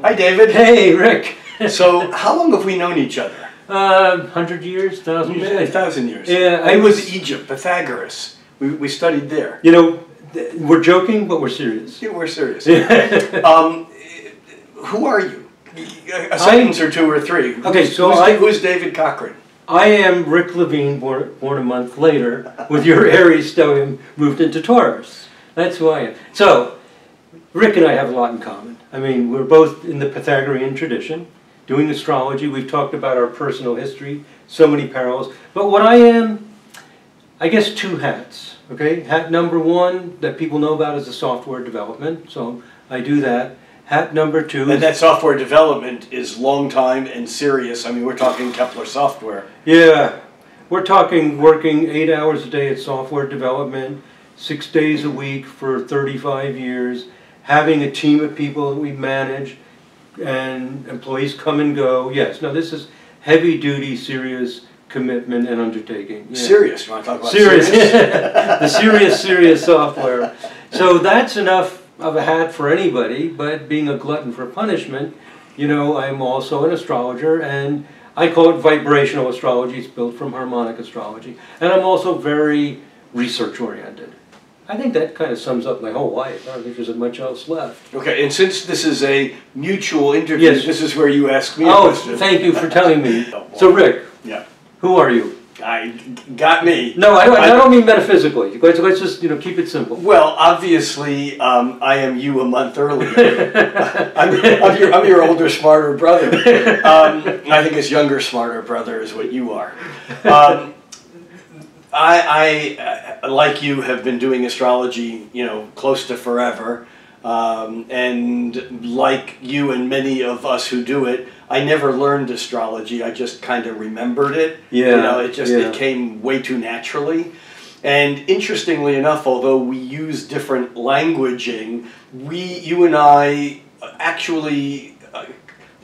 Hi, David. Hey, Rick. So, how long have we known each other? 100 years, 1,000 years? 1,000 years. Yeah, I was Egypt, Pythagoras. We studied there. You know, we're joking, but we're serious. Yeah, we're serious. Who are you? A sentence or two or three. Okay, Who's David Cochrane? I am Rick Levine, born a month later, with your Aries stellium moved into Taurus. That's who I am. So, Rick and I have a lot in common. I mean, we're both in the Pythagorean tradition, doing astrology. We've talked about our personal history, so many parallels. But what I am, I guess two hats, okay? Hat number one that people know about is the software development, so I do that. Hat number two. And that software development is long time and serious. I mean, we're talking Kepler software. Yeah, we're talking working 8 hours a day at software development, 6 days a week for 35 years, having a team of people that we manage, and employees come and go. Yes, now this is heavy duty, serious commitment and undertaking. Yeah. Serious? You want to talk about serious? The serious software. So that's enough of a hat for anybody, but being a glutton for punishment, you know, I'm also an astrologer, and I call it vibrational astrology. It's built from harmonic astrology. And I'm also very research oriented. I think that kind of sums up my whole life. I don't think there's much else left. Okay, and since this is a mutual interview, yes, this is where you ask me a question. Thank you for telling me. So Rick, yeah, who are you? Got me. No, I don't mean metaphysically. Let's just keep it simple. Well, obviously, I am you a month earlier. I'm your older, smarter brother. I think his younger, smarter brother is what you are. I like you, have been doing astrology, close to forever. And like you and many of us who do it, I never learned astrology. I just kind of remembered it. Yeah. It came way too naturally. And interestingly enough, although we use different languaging, you and I actually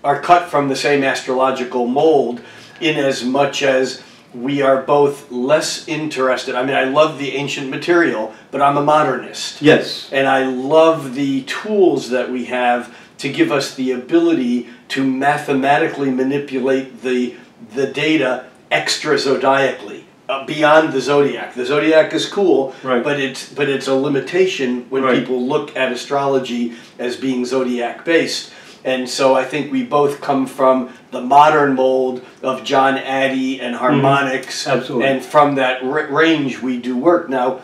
are cut from the same astrological mold, in as much as we are both less interested. I mean, I love the ancient material, but I'm a modernist. Yes. And I love the tools that we have to give us the ability to mathematically manipulate the data extra-zodiacally, beyond the zodiac. The zodiac is cool, right, but it's a limitation when right, people look at astrology as being zodiac-based. And so I think we both come from the modern mold of John Addy and harmonics. Absolutely. And from that range we do work. Now,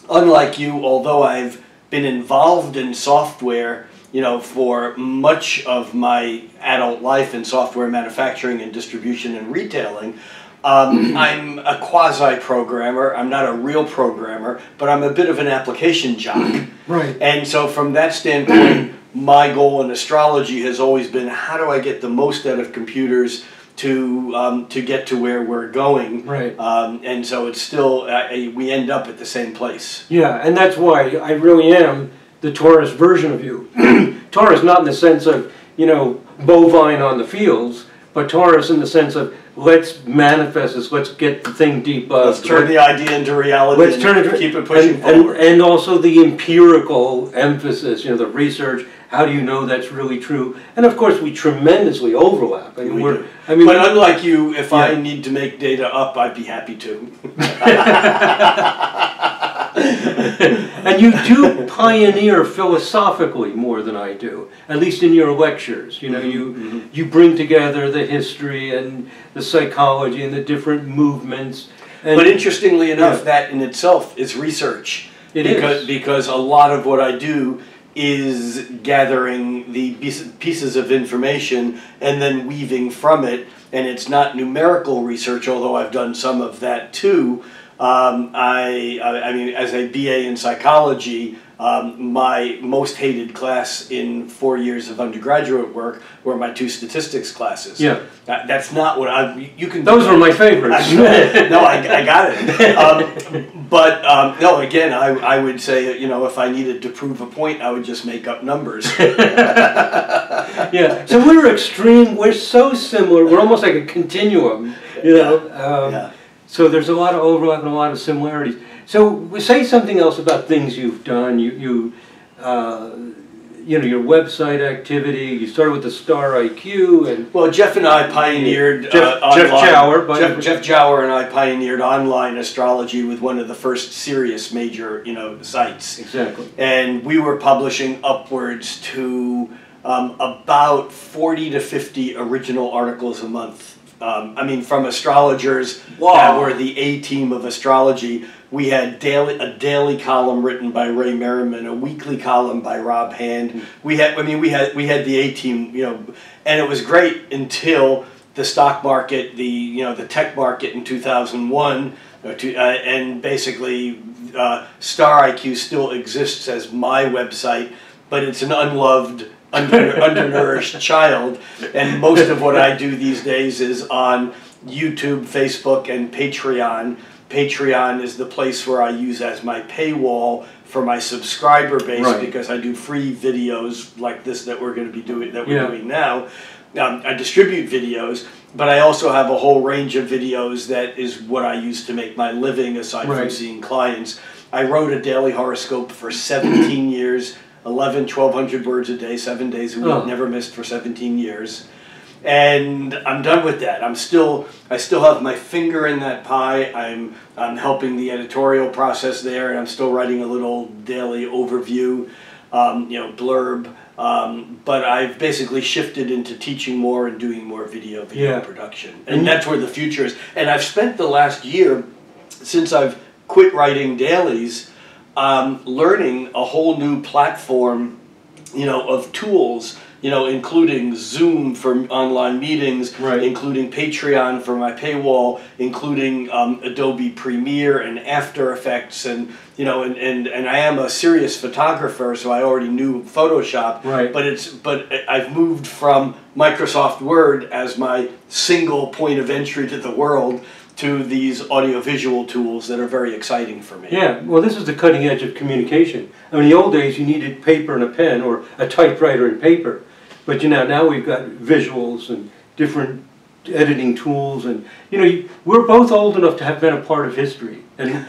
unlike you, although I've been involved in software, for much of my adult life in software manufacturing and distribution and retailing, I'm a quasi-programmer. I'm not a real programmer, but I'm a bit of an application jock. Right. And so from that standpoint, my goal in astrology has always been, how do I get the most out of computers to get to where we're going? Right. And so it's still, we end up at the same place. Yeah, and that's why I really am the Taurus version of you. Taurus not in the sense of, bovine on the fields, but Taurus in the sense of, let's manifest this, let's get the thing debugged. Let's turn the idea into reality. Let's turn it, keep it pushing forward. And also the empirical emphasis, the research. How do you know that's really true? And of course, we tremendously overlap. I mean, but unlike you, if I need to make data up, I'd be happy to. And you do pioneer philosophically more than I do, at least in your lectures. You bring together the history and the psychology and the different movements. But interestingly enough, that in itself is research. Because a lot of what I do is gathering the pieces of information and then weaving from it, and it's not numerical research, although I've done some of that too. I mean, as a BA in psychology, my most hated class in 4 years of undergraduate work were my 2 statistics classes. Yeah. That's not what you can. Those were my favorites. No, I got it. No, again, I would say, if I needed to prove a point, I would just make up numbers. Yeah. So we're so similar. We're almost like a continuum, Yeah. So there's a lot of overlap and a lot of similarities. So say something else about things you've done. you know, your website activity. You started with the Star IQ, and well, Jeff and I pioneered Jeff Jower and I pioneered online astrology with one of the first serious major, you know, sites. Exactly. And we were publishing upwards to about 40 to 50 original articles a month. I mean, from astrologers that were the A-team of astrology. We had a daily column written by Ray Merriman, a weekly column by Rob Hand. We had the A-team, you know, and it was great until the stock market, the tech market in 2001, and basically Star IQ still exists as my website, but it's an unloved, undernourished child, and most of what I do these days is on YouTube, Facebook, and Patreon. Patreon is the place where I use as my paywall for my subscriber base, because I do free videos like this that we're going to be doing, doing now. I distribute videos, but I also have a whole range of videos that is what I use to make my living aside from seeing clients. I wrote a daily horoscope for 17 years, 1,200 words a day, 7 days a week, never missed for 17 years. And I'm done with that. I still have my finger in that pie. I'm helping the editorial process there, and I'm still writing a little daily overview, blurb. But I've basically shifted into teaching more and doing more video production, and that's where the future is. And I've spent the last year, since I've quit writing dailies, learning a whole new platform, of tools. Including Zoom for online meetings, including Patreon for my paywall, including Adobe Premiere and After Effects, and I am a serious photographer, so I already knew Photoshop. But I've moved from Microsoft Word as my single point of entry to the world to these audiovisual tools that are very exciting for me. Yeah, well, this is the cutting edge of communication. I mean, in the old days, you needed paper and a pen, or a typewriter and paper. But now we've got visuals and different editing tools, and we're both old enough to have been a part of history, and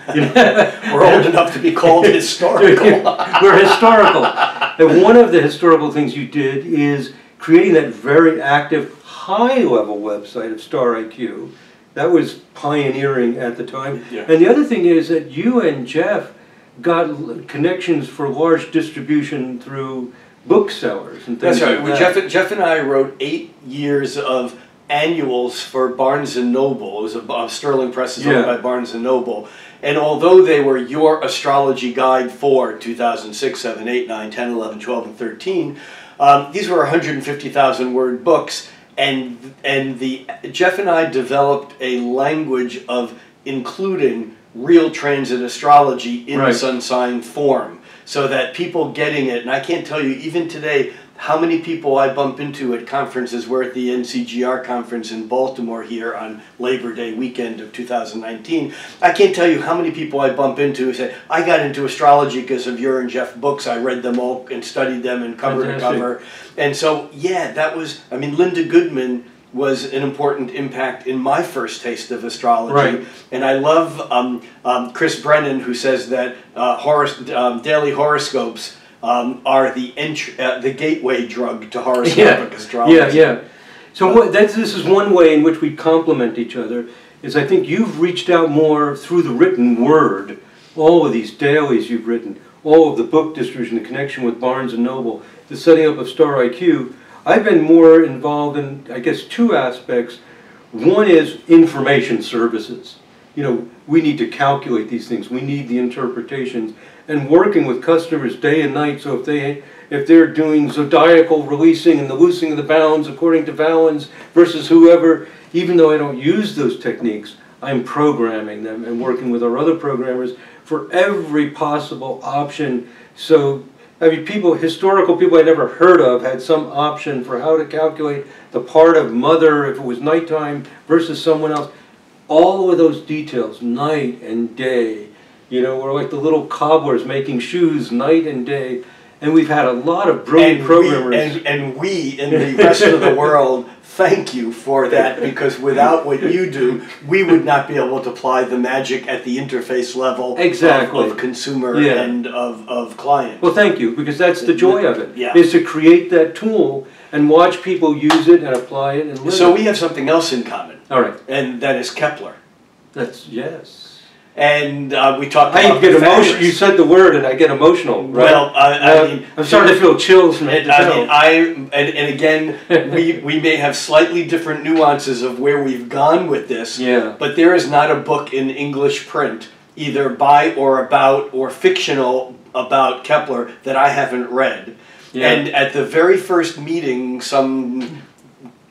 we're old enough to be called historical. We're historical, and one of the historical things you did is creating that very active, high-level website of Star IQ. That was pioneering at the time. Yeah. And the other thing is that you and Jeff got connections for large distribution through booksellers and things. That's right. Like that. Jeff and I wrote 8 years of annuals for Barnes & Noble. It was Sterling Press is owned by Barnes & Noble. And although they were your astrology guide for 2006, 7, 8, 9, 10, 11, 12, and 13, these were 150,000 word books. And Jeff and I developed a language of including real transit astrology in the sun sign form, so that people getting it, and I can't tell you even today how many people I bump into at conferences. We're at the NCGR conference in Baltimore here on Labor Day weekend of 2019. I can't tell you how many people I bump into who say, I got into astrology because of your and Jeff books. I read them all and studied them and cover to cover. And so, that was, Linda Goodman was an important impact in my first taste of astrology. And I love Chris Brennan, who says that daily horoscopes are the gateway drug to horoscopic astrology. So this is one way in which we complement each other, is I think you've reached out more through the written word, all of these dailies you've written, all of the book distribution, the connection with Barnes & Noble, the setting up of Star IQ. I've been more involved in, I guess, 2 aspects. One is information services. We need to calculate these things. We need the interpretations. And working with customers day and night, so if they're doing zodiacal releasing and the loosing of the bounds according to Valens versus whoever, even though I don't use those techniques, I'm programming them and working with our other programmers for every possible option. So historical people I never heard of had some option for how to calculate the part of mother if it was nighttime versus someone else. All of those details, night and day, we're like the little cobblers making shoes night and day. And we've had a lot of brilliant programmers. We in the rest of the world thank you for that, because without what you do, we would not be able to apply the magic at the interface level of consumer and of client. Well, thank you, because that's the joy of it, yeah. is to create that tool and watch people use it and apply it and live So it. we have something else in common. All right. And that is Kepler. That's, yes. And we talked I about get emotional. You said the word, and I get emotional. Right? Well, I mean, I'm starting to feel chills from head to toe. And again, we may have slightly different nuances of where we've gone with this. Yeah. But there is not a book in English print, either by or about or fictional about Kepler, that I haven't read. Yeah. And at the very first meeting, some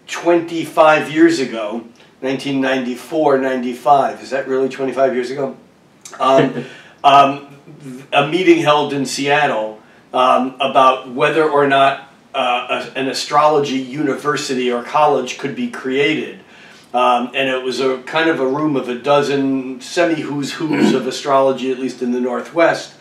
25 years ago. 1994, 95, is that really 25 years ago? A meeting held in Seattle about whether or not an astrology university or college could be created. And it was a kind of a room of a dozen semi-who's who's of astrology, at least in the Northwest.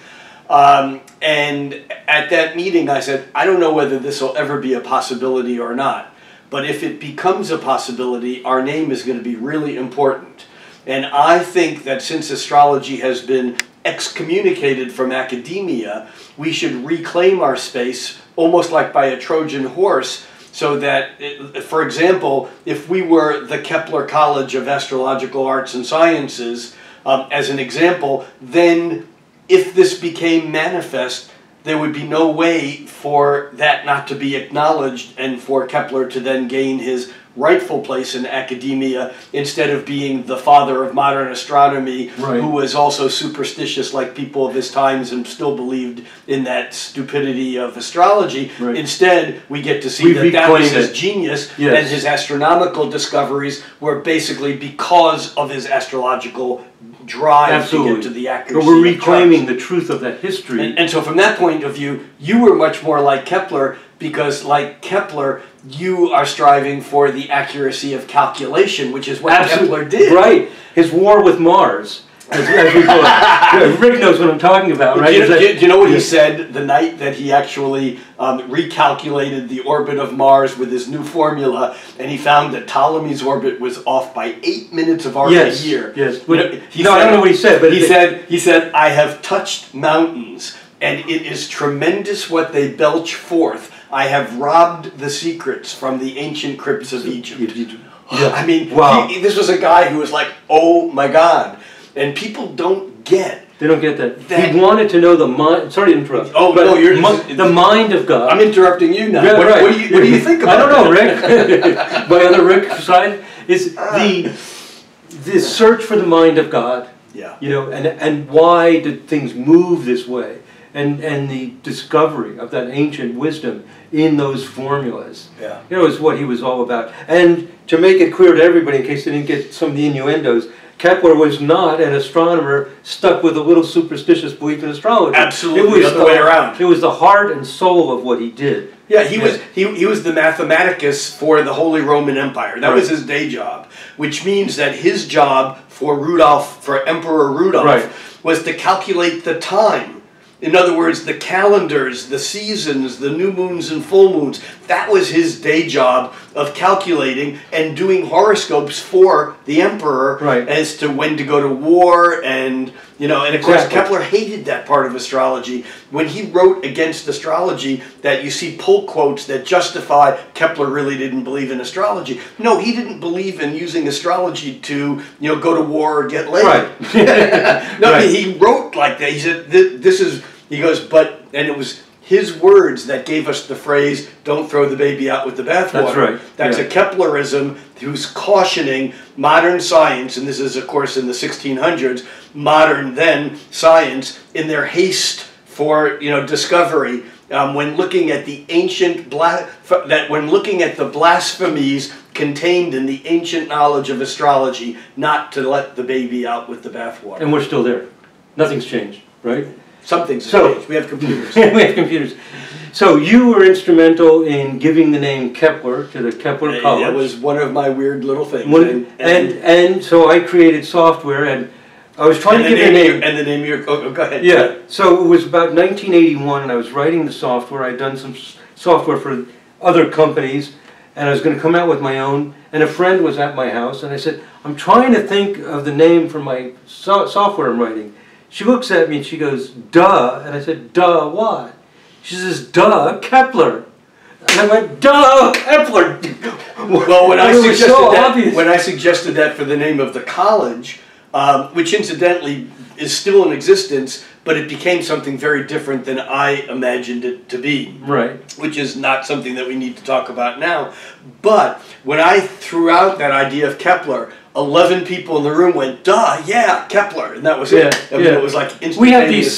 And at that meeting I said, I don't know whether this will ever be a possibility or not. But if it becomes a possibility, our name is going to be really important. And I think that since astrology has been excommunicated from academia, we should reclaim our space almost like by a Trojan horse, so that, for example, if we were the Kepler College of Astrological Arts and Sciences, as an example, then if this became manifest, there would be no way for that not to be acknowledged and for Kepler to then gain his rightful place in academia instead of being the father of modern astronomy, who was also superstitious like people of his times and still believed in that stupidity of astrology. Instead, we get to see that was his genius, and his astronomical discoveries were basically because of his astrological drive to get to the accuracy. But we're reclaiming the truth of that history. And so from that point of view, you were much more like Kepler, because like Kepler, you are striving for the accuracy of calculation, which is what Kepler did. Right. His war with Mars, as we call it. Rick knows what I'm talking about, right? Do you know what he said the night that he actually recalculated the orbit of Mars with his new formula, and he found that Ptolemy's orbit was off by 8 minutes of arc a year? Yes. I don't know what he said, but he said, I have touched mountains, and it is tremendous what they belch forth. I have robbed the secrets from the ancient crypts of Egypt. I mean, this was a guy who was like, oh my God. And people don't get. They don't get that. He wanted to know the mind. Sorry to interrupt. Oh, no, you're the mind of God. I'm interrupting you now. Yeah, what do you think about I don't know, Rick. My other Rick side is the search for the mind of God. Yeah. You know, and why did things move this way? And the discovery of that ancient wisdom in those formulas. Yeah. You know, is what he was all about. And to make it clear to everybody, in case they didn't get some of the innuendos, Kepler was not an astronomer stuck with a little superstitious belief in astrology. Absolutely, it was the other way around. It was the heart and soul of what he did. Yeah, he was the mathematicus for the Holy Roman Empire. That was his day job, which means that his job for Emperor Rudolph, was to calculate the time. In other words, the calendars, the seasons, the new moons and full moons. That was his day job of calculating and doing horoscopes for the emperor as to when to go to war, and and of course Kepler hated that part of astrology. When he wrote against astrology, that you see pull quotes that justify Kepler really didn't believe in astrology. No, he didn't believe in using astrology to go to war or get laid. He wrote like that. He said this is. He goes, and it was his words that gave us the phrase, don't throw the baby out with the bathwater. That's right. That's a Keplerism who's cautioning modern science, and this is, of course, in the 1600s, modern then science, in their haste for discovery, when looking at the ancient, when looking at the blasphemies contained in the ancient knowledge of astrology, not to let the baby out with the bathwater. And we're still there. Nothing's changed, right? Something's changed. We have computers. We have computers. So you were instrumental in giving the name Kepler to the Kepler College. That was one of my weird little things. And so I created software, and I was trying to give it a name. And the name of your... Oh, go ahead. Yeah. So it was about 1981, and I was writing the software. I'd done some software for other companies, and I was going to come out with my own, and a friend was at my house, and I said, I'm trying to think of the name for my software I'm writing. She looks at me and she goes, duh, and I said, duh, what? She says, duh, Kepler. And I went, duh, Kepler. Well, when I suggested that for the name of the college, which incidentally is still in existence, but it became something very different than I imagined it to be. Right. Which is not something that we need to talk about now. But when I threw out that idea of Kepler, 11 people in the room went, duh, yeah, Kepler. And that was it. I mean, it was like instantaneous. We have these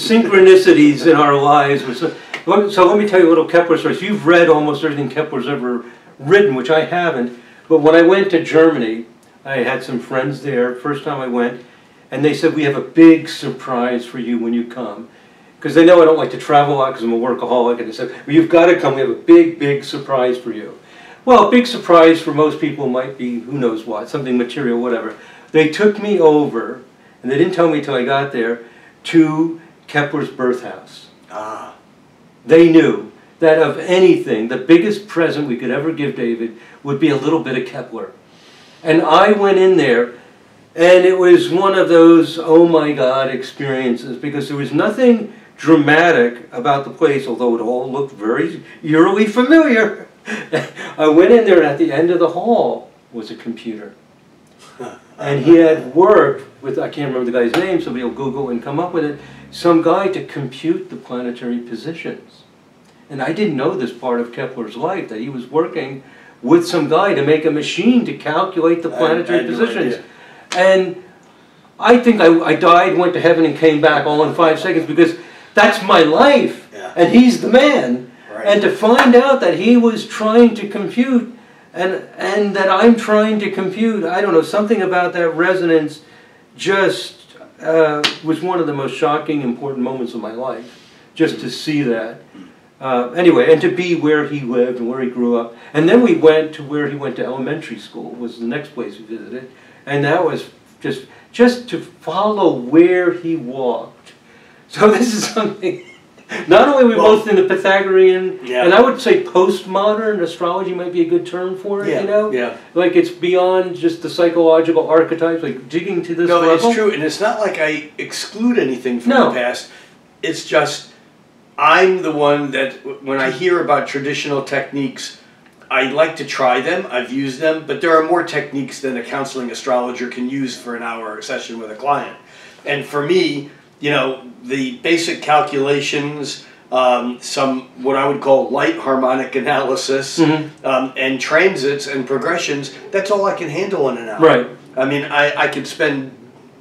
synchronicities in our lives. So let me tell you a little Kepler story. So you've read almost everything Kepler's ever written, which I haven't. But when I went to Germany, I had some friends there, first time I went, and they said, we have a big surprise for you when you come. Because they know I don't like to travel a lot because I'm a workaholic, and they said, well, you've got to come, we have a big, big surprise for you. Well, a big surprise for most people might be, who knows what, something material, whatever. They took me over, and they didn't tell me until I got there, to Kepler's birth house. Ah. They knew that of anything, the biggest present we could ever give David would be a little bit of Kepler. And I went in there, and it was one of those, oh my God, experiences, because there was nothing dramatic about the place, although it all looked very eerily familiar. I went in there, and at the end of the hall was a computer. And he had worked with, I can't remember the guy's name, somebody will Google and come up with it, some guy to compute the planetary positions. And I didn't know this part of Kepler's life, that he was working with some guy to make a machine to calculate the planetary positions. And I think I died, went to heaven, and came back all in 5 seconds, because that's my life. Yeah. And he's the man. Right. And to find out that he was trying to compute, and that I'm trying to compute, I don't know, something about that resonance just was one of the most shocking, important moments of my life, just to see that. Anyway, and to be where he lived and where he grew up. And then we went to where he went to elementary school, was the next place we visited. And that was just to follow where he walked. So this is something, not only are we both in the Pythagorean, and I would say postmodern astrology might be a good term for it, you know? Yeah. Like it's beyond just the psychological archetypes, like digging to this level. No, it's true, and it's not like I exclude anything from the past. It's just, I'm the one that, when I hear about traditional techniques, I like to try them, I've used them, but there are more techniques than a counseling astrologer can use for an hour session with a client. And for me, you know, the basic calculations, some what I would call light harmonic analysis, and transits and progressions, that's all I can handle in an hour. Right. I mean, I could spend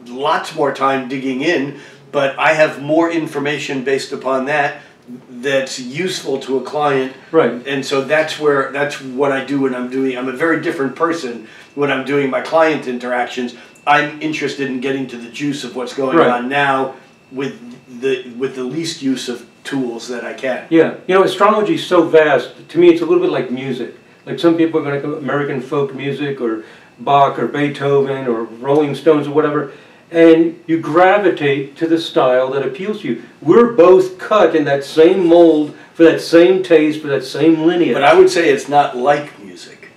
lots more time digging in, but I have more information based upon that that's useful to a client. Right. And so that's what I do when I'm doing, I'm a very different person when I'm doing my client interactions. I'm interested in getting to the juice of what's going on now with the least use of tools that I can. Yeah. You know, astrology is so vast. To me, it's a little bit like music. Like some people are going to go American folk music or Bach or Beethoven or Rolling Stones or whatever, and you gravitate to the style that appeals to you. We're both cut in that same mold for that same taste, for that same lineage. But I would say it's not like music.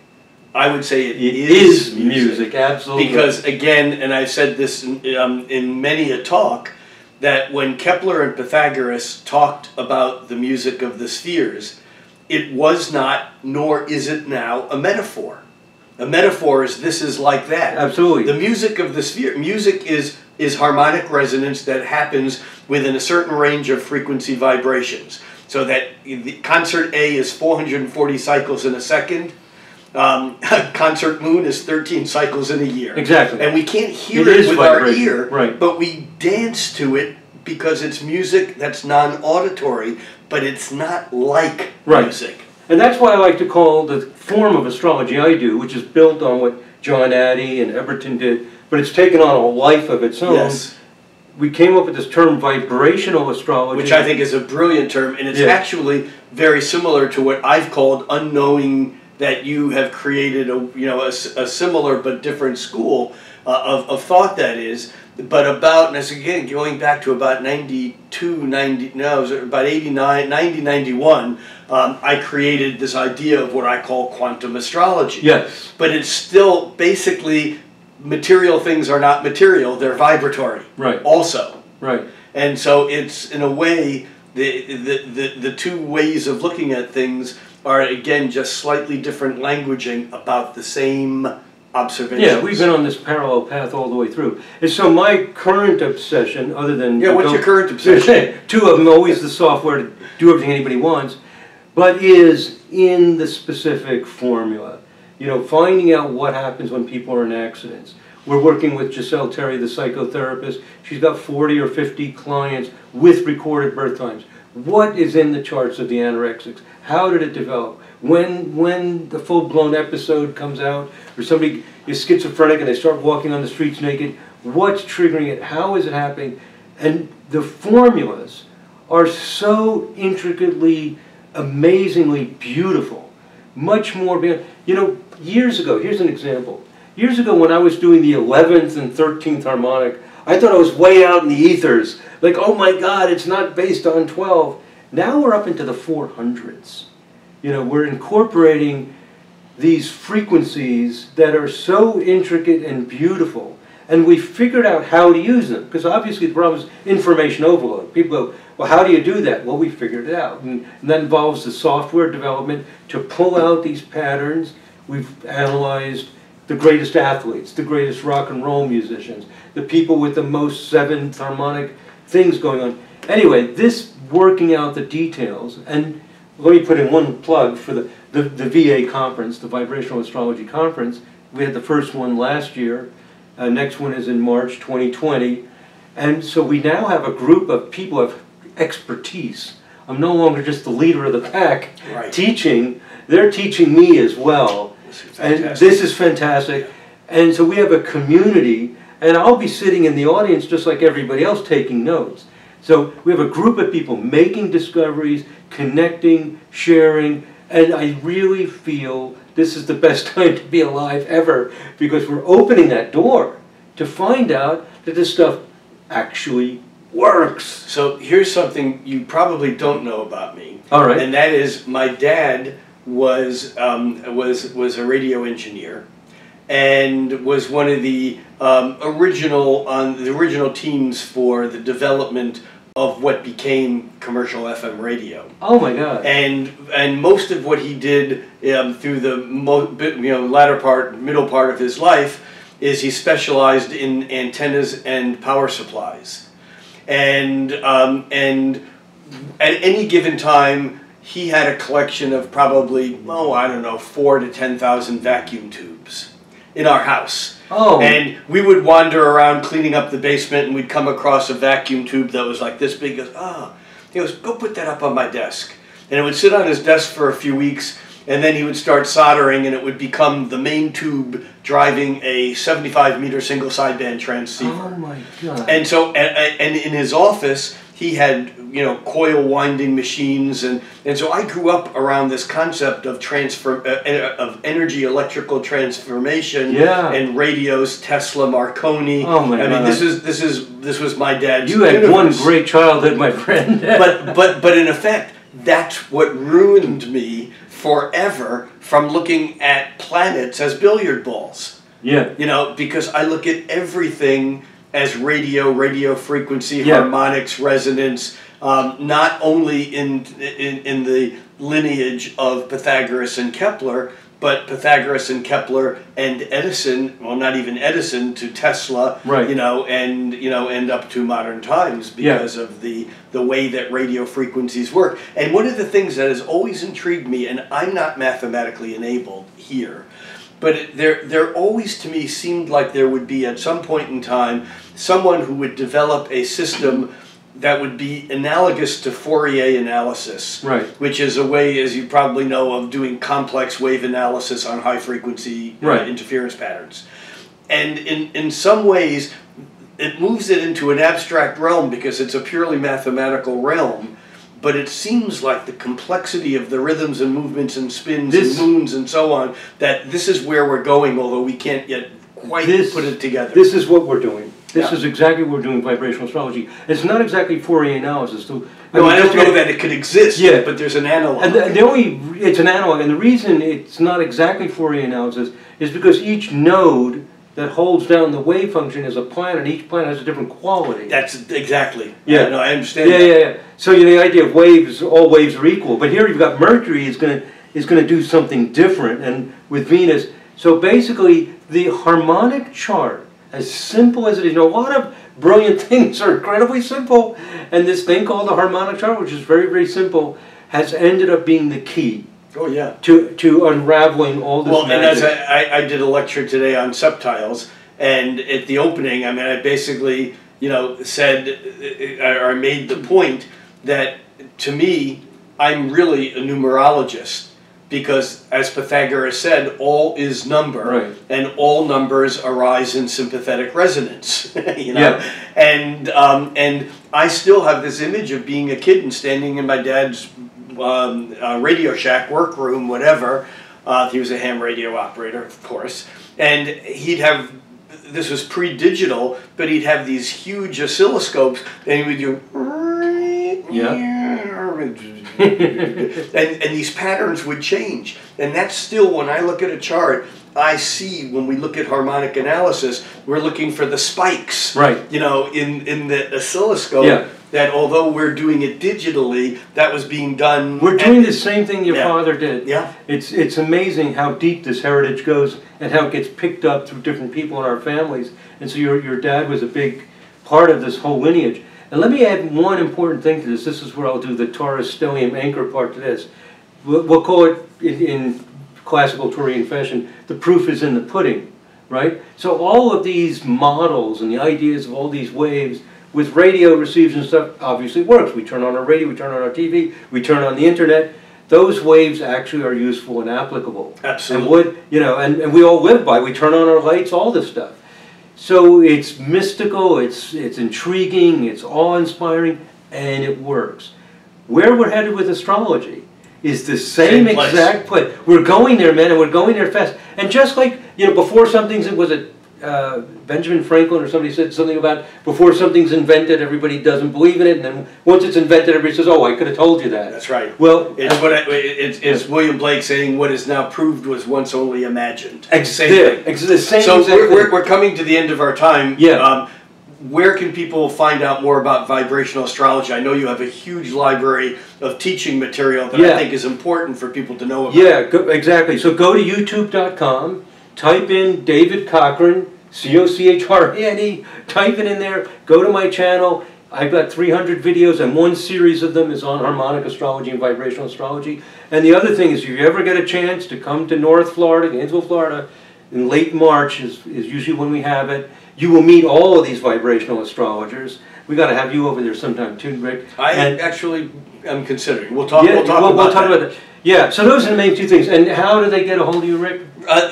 I would say it is music. Absolutely. Because again, and I've said this in many a talk, that when Kepler and Pythagoras talked about the music of the spheres, it was not, nor is it now, a metaphor. A metaphor is this is like that. Absolutely. The music of the sphere, music is harmonic resonance that happens within a certain range of frequency vibrations. So that the concert A is 440 cycles in a second. Concert moon is 13 cycles in a year. Exactly. And we can't hear it with our ear, right, but we dance to it because it's music that's non-auditory, but it's not like music. And that's why I like to call the form of astrology I do, which is built on what John Addy and Eberton did, but it's taken on a life of its own. Yes. We came up with this term vibrational astrology. Which I think is a brilliant term, and it's actually very similar to what I've called unknowing that you have created a similar but different school, of thought that is. But about, and this again, going back to about 92, 90, no, it was about 89, 90, 91, I created this idea of what I call quantum astrology. Yes. But it's still basically material things are not material, they're vibratory. Right. Also. Right. And so it's, in a way, the two ways of looking at things are, again, just slightly different languaging about the same observations. Yeah, we've been on this parallel path all the way through. And so my current obsession, other than... Yeah, what's your current obsession? Two of them, always the software to do everything anybody wants, but is in the specific formula. You know, finding out what happens when people are in accidents. We're working with Giselle Terry, the psychotherapist. She's got 40 or 50 clients with recorded birth times. What is in the charts of the anorexics? How did it develop? When the full-blown episode comes out, or somebody is schizophrenic and they start walking on the streets naked, what's triggering it? How is it happening? And the formulas are so intricately, amazingly beautiful. Much more beyond, you know, years ago, here's an example. Years ago when I was doing the 11th and 13th harmonic, I thought I was way out in the ethers. Like, oh my God, it's not based on 12. Now we're up into the 400s. You know, we're incorporating these frequencies that are so intricate and beautiful, and we figured out how to use them. Because obviously the problem is information overload. People go, well, how do you do that? Well, we figured it out. And that involves the software development to pull out these patterns. We've analyzed the greatest athletes, the greatest rock and roll musicians, the people with the most 7th harmonic things going on. Anyway, this working out the details, and let me put in one plug for the VA conference, the Vibrational Astrology Conference. We had the first one last year. Next one is in March 2020. And so we now have a group of people of expertise. I'm no longer just the leader of the pack teaching. They're teaching me as well. And this is fantastic. And so we have a community, and I'll be sitting in the audience just like everybody else taking notes. So we have a group of people making discoveries, connecting, sharing, and I really feel this is the best time to be alive ever, because we're opening that door to find out that this stuff actually works. So here's something you probably don't know about me. All right. And that is my dad was a radio engineer and was one of the original teams for the development of what became commercial FM radio. Oh my God! And most of what he did through the middle part of his life is he specialized in antennas and power supplies, and at any given time he had a collection of probably 4,000 to 10,000 vacuum tubes in our house. Oh. And we would wander around cleaning up the basement, and we'd come across a vacuum tube that was like this big. He goes, go put that up on my desk. And it would sit on his desk for a few weeks, and then he would start soldering, and it would become the main tube driving a 75-meter single sideband transceiver. Oh my God. And so, and in his office, he had, coil winding machines, and so I grew up around this concept of of energy electrical transformation, and radios, Tesla, Marconi. Oh my God. I mean, this was my dad's. You had one great childhood, my friend. but in effect, that's what ruined me forever from looking at planets as billiard balls. Yeah. Because I look at everything as radio frequency, harmonics, resonance, not only in the lineage of Pythagoras and Kepler, but Pythagoras and Kepler and Edison, well, not even Edison, to Tesla, and up to modern times because of the way that radio frequencies work. And one of the things that has always intrigued me, and I'm not mathematically enabled here, but there always to me seemed like there would be at some point in time someone who would develop a system that would be analogous to Fourier analysis, which is a way, as you probably know, of doing complex wave analysis on high frequency interference patterns. And in some ways, it moves it into an abstract realm because it's a purely mathematical realm. But it seems like the complexity of the rhythms and movements and spins and moons and so on, that this is where we're going, although we can't yet quite put it together. This is what we're doing. This is exactly what we're doing, vibrational astrology. It's not exactly Fourier analysis. So, I don't know that it could exist, but there's an analog. And it's an analog, and the reason it's not exactly Fourier analysis is because each node that holds down the wave function is a planet. Each planet has a different quality. That's exactly. Yeah. No, I understand that. Yeah. So the idea of waves, all waves are equal. But here you've got Mercury is going to do something different, and with Venus. So basically, the harmonic chart, as simple as it is, a lot of brilliant things are incredibly simple, and this thing called the harmonic chart, which is very, very simple, has ended up being the key. Oh yeah. To unraveling all this magic. And as I did a lecture today on subtiles, and at the opening, I basically, said, or made the point that to me, I'm really a numerologist. Because, as Pythagoras said, all is number, and all numbers arise in sympathetic resonance. And I still have this image of being a kid and standing in my dad's Radio Shack workroom, whatever. He was a ham radio operator, of course, and he'd have. This was pre-digital, but he'd have these huge oscilloscopes, and he would do. and these patterns would change, and that's still, when I look at a chart, I see, when we look at harmonic analysis, we're looking for the spikes, in the oscilloscope, that although we're doing it digitally, that was being done. We're doing the same thing your father did. Yeah. It's amazing how deep this heritage goes and how it gets picked up through different people in our families, and so your dad was a big part of this whole lineage. And let me add one important thing to this. This is where I'll do the Taurus stellium anchor part to this. We'll call it, in classical Taurian fashion, the proof is in the pudding, right? So all of these models and the ideas of all these waves with radio receives and stuff obviously works. We turn on our radio, we turn on our TV, we turn on the internet. Those waves actually are useful and applicable. Absolutely. And and we all live by, we turn on our lights, all this stuff. So it's mystical, it's intriguing, it's awe-inspiring, and it works. Where we're headed with astrology is the same exact place. We're going there, man, and we're going there fast. And just like, before something's, was it Benjamin Franklin or somebody said something about before something's invented, everybody doesn't believe in it, and then once it's invented, everybody says, oh, I could have told you that. That's right. Well, it's William Blake saying, what is now proved was once only imagined. The same so exact we're coming to the end of our time. Yeah. Where can people find out more about vibrational astrology? I know you have a huge library of teaching material that I think is important for people to know about. Yeah, exactly. So go to youtube.com, type in David Cochrane, Cochrane, type it in there, go to my channel. I've got 300 videos, and one series of them is on harmonic astrology and vibrational astrology. And the other thing is, if you ever get a chance to come to North Florida, Gainesville, Florida, in late March is usually when we have it, you will meet all of these vibrational astrologers. We got to have you over there sometime too, Rick. I actually am considering. We'll talk about that. Yeah, so those are the main two things. And how do they get a hold of you, Rick?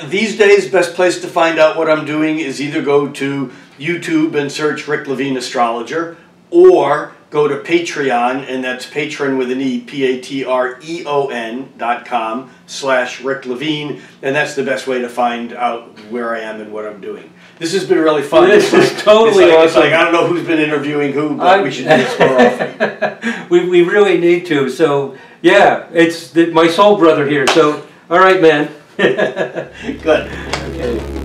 These days, best place to find out what I'm doing is either go to YouTube and search Rick Levine Astrologer, or go to Patreon, and that's patron with an E, patreon.com/Rick Levine, and that's the best way to find out where I am and what I'm doing. This has been really fun. This is totally awesome. It's like, I don't know who's been interviewing who, but we should do this more often. we really need to. So, yeah, it's my soul brother here. So, all right, man. Good. Okay.